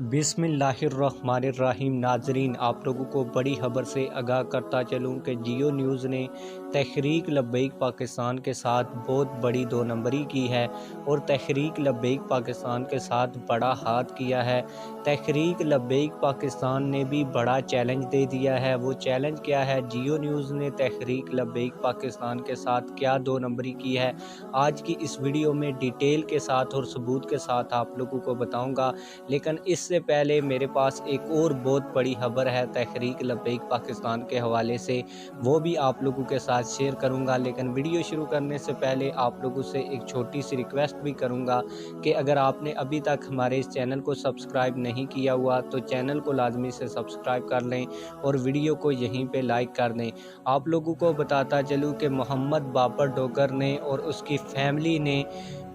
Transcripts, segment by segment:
बिस्मिल्लाहिर्रहमानिर्रहीम। नाजरीन, आप लोगों को बड़ी खबर से आगाह करता चलूं कि जियो न्यूज़ ने तहरीक लब्बैक पाकिस्तान के साथ बहुत बड़ी दो नंबरी की है और तहरीक लब्बैक पाकिस्तान के साथ बड़ा हाथ किया है। तहरीक लब्बैक पाकिस्तान ने भी बड़ा चैलेंज दे दिया है। वो चैलेंज क्या है? जियो न्यूज़ ने तहरीक लब्बैक पाकिस्तान के साथ क्या दो नंबरी की है, आज की इस वीडियो में डिटेल के साथ और सबूत के साथ आप लोगों को बताऊंगा। लेकिन इससे पहले मेरे पास एक और बहुत बड़ी खबर है तहरीक लब्बैक पाकिस्तान के हवाले से, वो भी आप लोगों के साथ शेयर करूंगा। लेकिन वीडियो शुरू करने से पहले आप लोगों से एक छोटी सी रिक्वेस्ट भी करूंगा कि अगर आपने अभी तक हमारे इस चैनल को सब्सक्राइब नहीं किया हुआ तो चैनल को लाजमी से सब्सक्राइब कर लें और वीडियो को यहीं पे लाइक कर दें। आप लोगों को बताता चलूँ कि मोहम्मद बाबर डोगर ने और उसकी फैमिली ने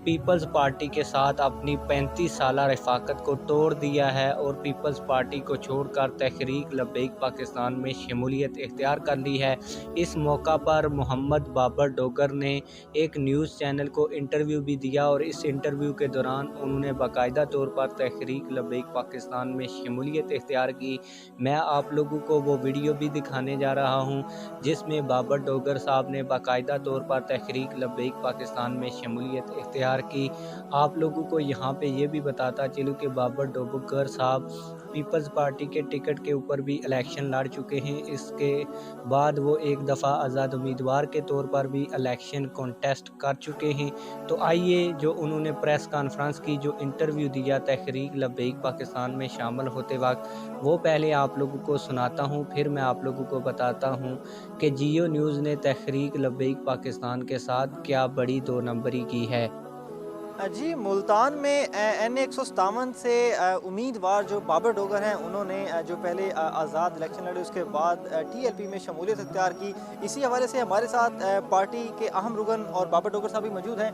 पीपल्स पार्टी के साथ अपनी 35 साला रफ़ाकत को तोड़ दिया है और पीपल्स पार्टी को छोड़कर तहरीक लब्बैक पाकिस्तान में शमूलियत इख्तियार कर ली है। इस मौका पर मोहम्मद बाबर डोगर ने एक न्यूज़ चैनल को इंटरव्यू भी दिया और इस इंटरव्यू के दौरान उन्होंने बाकायदा तौर पर तहरीक लब्बैक पाकिस्तान में शमूलियत इख्तियार की। मैं आप लोगों को वो वीडियो भी दिखाने जा रहा हूँ जिसमें बाबर डोगर साहब ने बाकायदा तौर पर तहरीक लब्बैक पाकिस्तान में शमूलियत इख्तियार की। आप लोगों को यहाँ पे ये भी बताता चलूँ कि बाबर डोगर साहब पीपल्स पार्टी के टिकट के ऊपर भी इलेक्शन लड़ चुके हैं। इसके बाद वो एक दफ़ा आज़ाद उम्मीदवार के तौर पर भी इलेक्शन कॉन्टेस्ट कर चुके हैं। तो आइए जो उन्होंने प्रेस कॉन्फ्रेंस की, जो इंटरव्यू दिया तहरीक लब्बैक पाकिस्तान में शामिल होते वक्त, वो पहले आप लोगों को सुनाता हूँ, फिर मैं आप लोगों को बताता हूँ कि जियो न्यूज़ ने तहरीक लब्बैक पाकिस्तान के साथ क्या बड़ी दो नंबरी की है। जी, मुल्तान में एन 157 से उम्मीदवार जो बाबर डोगर हैं, उन्होंने जो पहले आज़ाद इलेक्शन लड़े, उसके बाद टीएलपी में शमूलियत इख्तियार की। इसी हवाले से हमारे साथ पार्टी के अहम रुकन और बाबर डोगर साहब भी मौजूद हैं।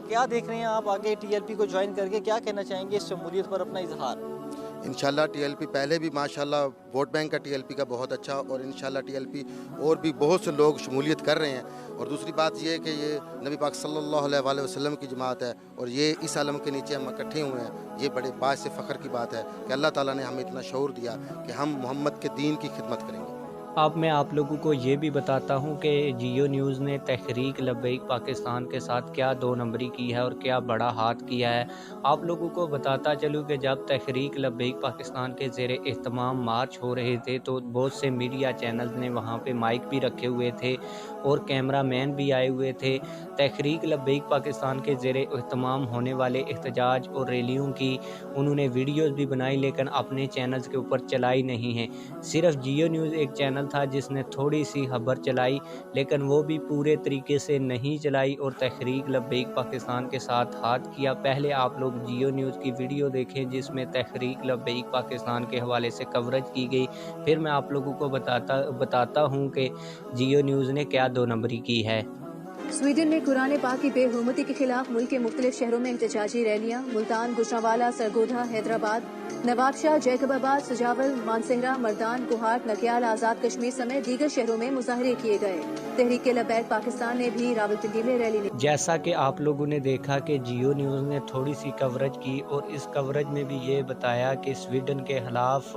क्या देख रहे हैं आप आगे टीएलपी को ज्वाइन करके, क्या कहना चाहेंगे इस शमूलियत पर अपना इजहार? इंशाल्लाह टीएलपी पहले भी माशाल्लाह वोट बैंक का टीएलपी का बहुत अच्छा, और इंशाल्लाह टीएलपी और भी बहुत से लोग शमूलियत कर रहे हैं। और दूसरी बात ये है कि ये नबी पाक सल्लल्लाहु अलैहि वसल्लम की जमात है और ये इस आलम के नीचे हम इकट्ठे हुए हैं। ये बड़े बाइस फ़ख्र की बात है कि अल्लाह ताला ने हमें इतना शऊर दिया कि हम मोहम्मद के दीन की खिदमत करेंगे। अब मैं आप लोगों को ये भी बताता हूँ कि जियो न्यूज़ ने तहरीक लब्बैक पाकिस्तान के साथ क्या दो नंबरी की है और क्या बड़ा हाथ किया है। आप लोगों को बताता चलूँ कि जब तहरीक लब्बैक पाकिस्तान के ज़ेरे एहतमाम मार्च हो रहे थे तो बहुत से मीडिया चैनल्स ने वहाँ पे माइक भी रखे हुए थे और कैमरा मैन भी आए हुए थे। तहरीक लब्बैक पाकिस्तान के ज़ेरे एहतमाम होने वाले एहतजाज और रैलियों की उन्होंने वीडियोज़ भी बनाई, लेकिन अपने चैनल्स के ऊपर चलाई नहीं है। सिर्फ जियो न्यूज़ एक चैनल था जिसने थोड़ी सी खबर चलाई, लेकिन वो भी पूरे तरीके से नहीं चलाई और तहरीक लब्बैक पाकिस्तान के साथ हाथ किया। पहले आप लोग जियो न्यूज़ की वीडियो देखें जिसमें तहरीक लब्बैक पाकिस्तान के हवाले से कवरेज की गई, फिर मैं आप लोगों को बताता हूँ कि जियो न्यूज़ ने क्या दो नंबरी की है। स्वीडन में कुरान पाक की बेहुरमती के खिलाफ मुल्क के मुख्तलिफ शहरों में एहतजाजी रैलियां। मुल्तान, गुजरांवाला, सरगोधा, हैदराबाद, नवाबशाह, जैकबाबाद, सजावल, मानसेहरा, मर्दान, कोहाट, नकियाल, आज़ाद कश्मीर समेत दीगर शहरों में मुजाहरे किए गए। तहरीक लब्बैक पाकिस्तान ने भी रावलपिंडी में रैली। जैसा कि आप लोगों ने देखा कि जियो न्यूज़ ने थोड़ी सी कवरेज की और इस कवरेज में भी ये बताया कि स्वीडन के ख़िलाफ़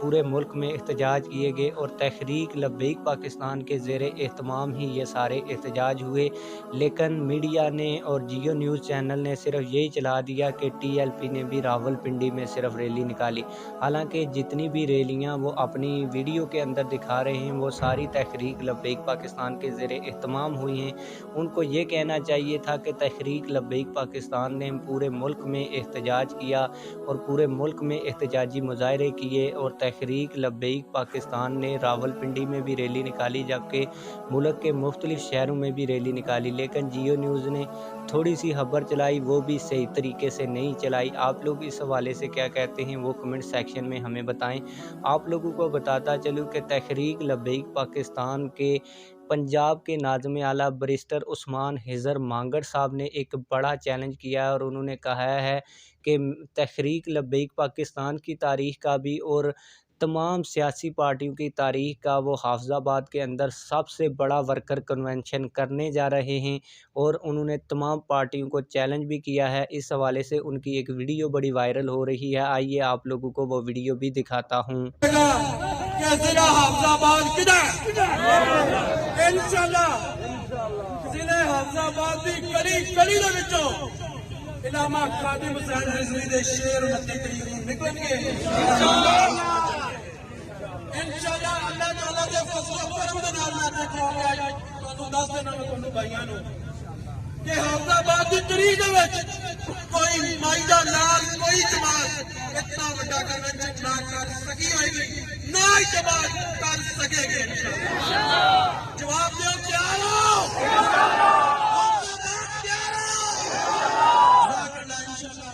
पूरे मुल्क में एहतजाज किए गए और तहरीक लब्बैक पाकिस्तान के ज़ेरे एहतमाम ही ये सारे एहतजाज हुए। लेकिन मीडिया ने और जियो न्यूज़ चैनल ने सिर्फ यही चला दिया कि टीएलपी ने भी रावलपिंडी में सिर्फ रैली निकाली। हालांकि जितनी भी रैलियां वो अपनी वीडियो के अंदर दिखा रहे हैं वो सारी तहरीक लब्बैक पाकिस्तान के ज़ेरे एहतमाम हुई हैं। उनको ये कहना चाहिए था कि तहरीक लब्बैक पाकिस्तान ने पूरे मुल्क में एहतजाज किया और पूरे मुल्क में एहतजाजी मुजाहरे किए और तहरीक लब्बैक पाकिस्तान ने रावलपिंडी में भी रैली निकाली, जबकि मुल्क के मुख्तलिफ शहरों में भी रैली निकाली। लेकिन जियो न्यूज़ ने थोड़ी सी खबर चलाई, वो भी सही तरीके से नहीं चलाई। आप लोग इस हवाले से क्या कहते हैं वो कमेंट सेक्शन में हमें बताएं। आप लोगों को बताता चलूँ कि तहरीक लब्बैक पाकिस्तान के पंजाब के नाज़िम आला बैरिस्टर उस्मान हिजर मांगड़ साहब ने एक बड़ा चैलेंज किया है और उन्होंने कहा है कि तहरीक लब्बैक पाकिस्तान की तारीख़ का भी और तमाम सियासी पार्टियों की तारीख का वो हाफिज़ाबाद के अंदर सबसे बड़ा वर्कर कन्वेंशन करने जा रहे हैं और उन्होंने तमाम पार्टियों को चैलेंज भी किया है। इस हवाले से उनकी एक वीडियो बड़ी वायरल हो रही है, आइए आप लोगों को वो वीडियो भी दिखाता हूँ। इलामा कादिम हुसैन रिजवी दे शेर 29 तरीक ਨੂੰ ਨਿਕਲਣਗੇ इंशाअल्लाह अल्लाह ताला दे फज़ल करम दे नाल मैं कहूंगा ਤੁਹਾਨੂੰ ਦੱਸ ਦੇਣਾ ਮੈਂ ਤੁਹਾਨੂੰ ਭਾਈਆਂ ਨੂੰ ਕਿ ਹਾਫਿਜ਼ਾਬਾਦ ਦੀ ਤਰੀਕ ਦੇ ਵਿੱਚ ਕੋਈ ਮਾਈ ਦਾ ਨਾਲ ਕੋਈ ਜਮਾਤ ਇਤਨਾ ਵੱਡਾ ਕਨਵੈਨਸ਼ਨ ਨਾ ਕਰ ਸਕੀ ਹੋਏਗੀ ਨਾ ਹੀ ਜਮਾਤ ਕਰ ਸਕੇਗੀ इंशाअल्लाह जवाब ਦਿਓ ਤਿਆਰ ਹੋ इंशाअल्लाह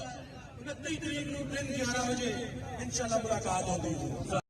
29 तरीक ਨੂੰ दिन 11 बजे इंशाअल्लाह मुलाकात होगी।